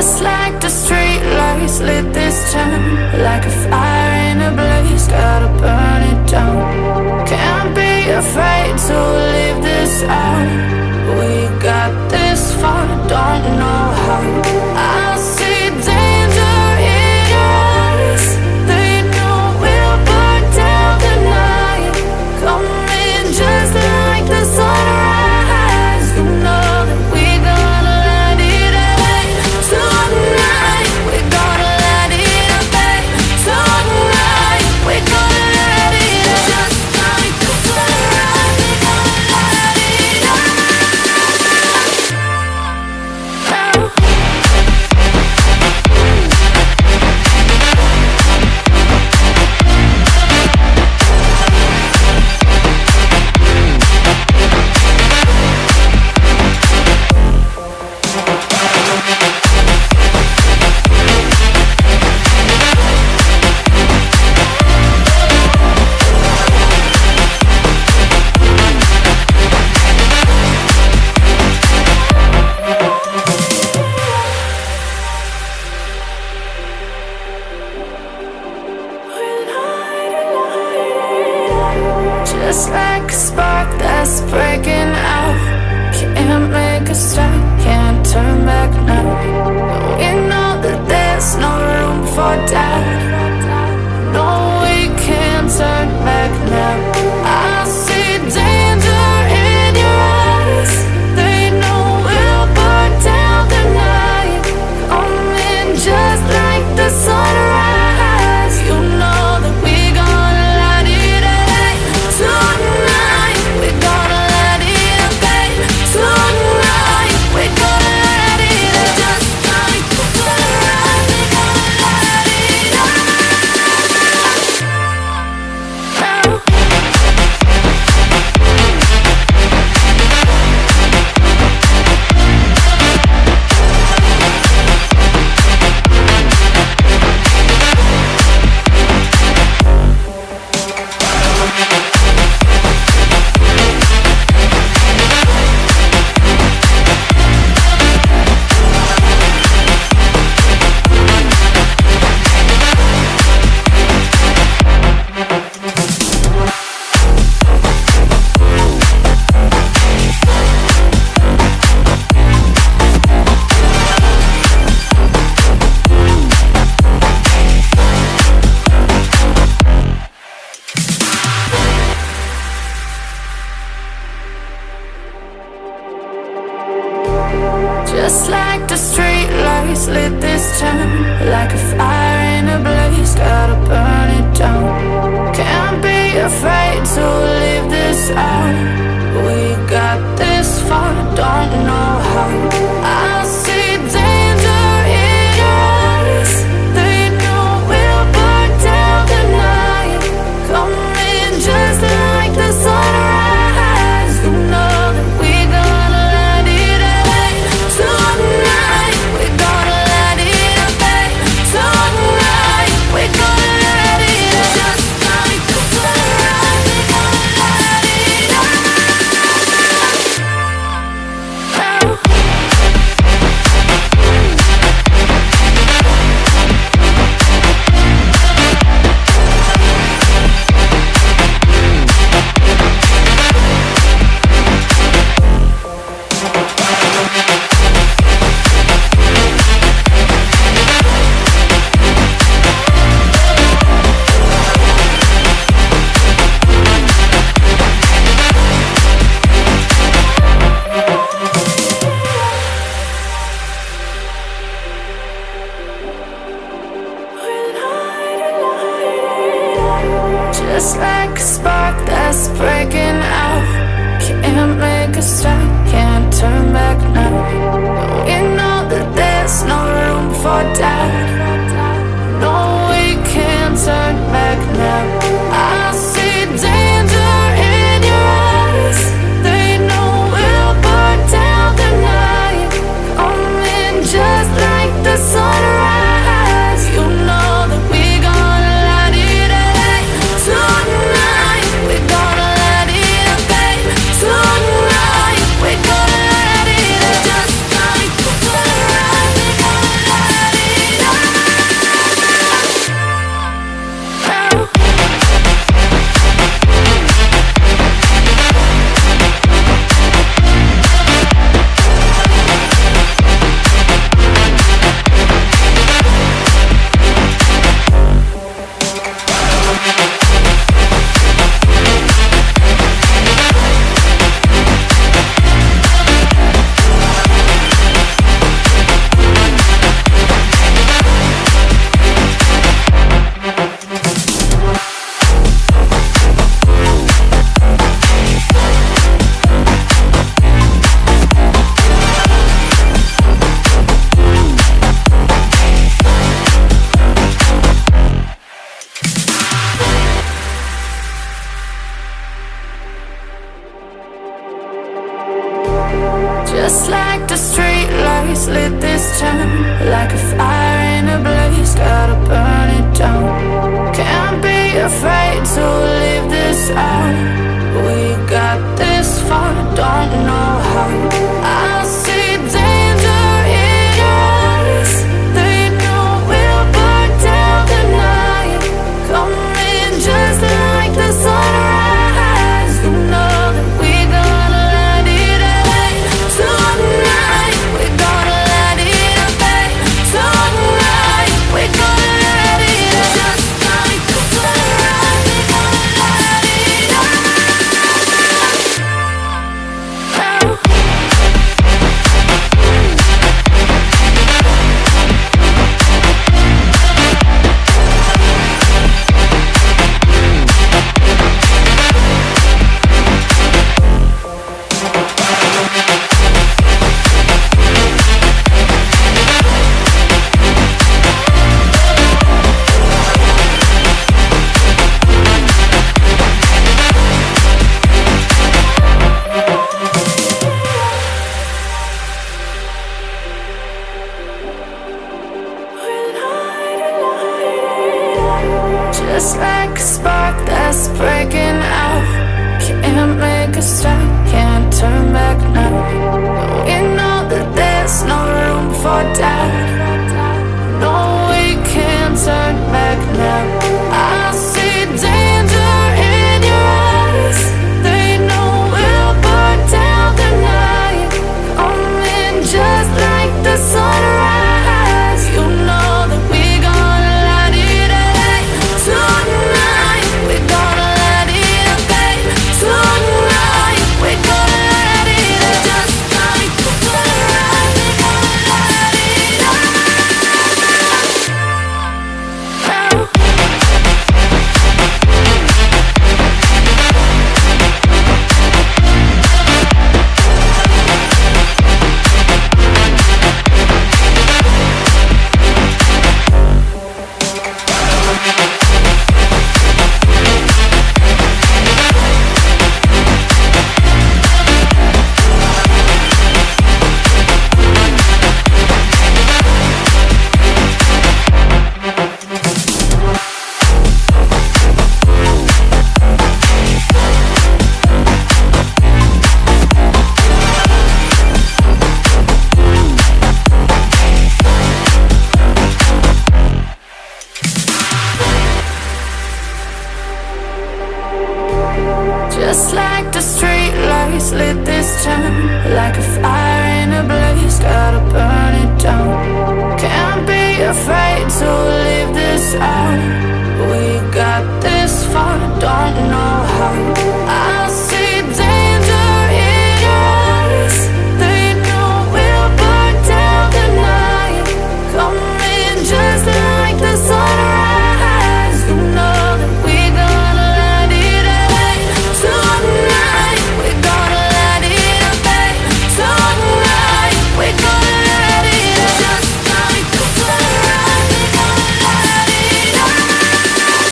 Just like the street lights lit this town, like a fire in a blaze, gotta burn it down. Can't be afraid to leave this out. We got this far, don't know how. I see danger in your eyes. They know we'll burn down the night. Coming just like the sunrise. You know that we gonna let it rain. Tonight we gonna let it rain. Tonight we gonna let it rain. Just like the sunrise, we gonna let it rain. Just like a spark that's breaking out. Can't make a stop, can't turn back now. We know that there's no room for doubt. No, we can't turn back now. I see danger in your eyes. They know we'll burn down the night. Coming just like the sunrise. You know that we gonna let it rain. Tonight we gonna let it rain. Tonight we gonna let it rain. Just like the sunrise, we gonna let it rain. Just like the street lights lit this town, like a fire in a blaze, gotta burn it down. Can't be afraid to leave this out. We got this far, don't know how. I see danger in your eyes. They know we'll burn down the night. Coming just like the sunrise. You know that we gonna let it rain. Tonight we gonna let it rain. Tonight we gonna let it rain. Just like the sunrise, we gonna let it rain. Just like a spark that's breaking out. Can't make a stop, can't turn back now. We know that there's no room for doubt. No, we can't turn back now. I see danger in your eyes. They know we'll burn down the night. Coming just like the sunrise. You know that we gonna let it rain. Tonight we Just like the street lights lit this town, like a fire in a blaze, gotta burn it down. Can't be afraid to leave this out. We got this far, don't know how. I see danger in your eyes. They know we'll burn down the night. Coming just like the sunrise. You know that we gonna light it up. Tonight we gonna light it up. Tonight we gonna light it up. Just like the sunrise, we gonna light it up. Just like a spark that's breaking out. Can't make a stop, can't turn back now. We know that there's no room for doubt. No, we can't turn back now. I see danger in your eyes. They know we'll burn down the night. Coming just like the sunrise. You know that we gonna light it up. Tonight we gonna light it up. Tonight we gonna light it up. Just like the sunrise, we gonna light it up. Just like the street lights lit this town, like a fire in a blaze, gotta burn it down. Can't be afraid to leave this out. We got this far, don't know how.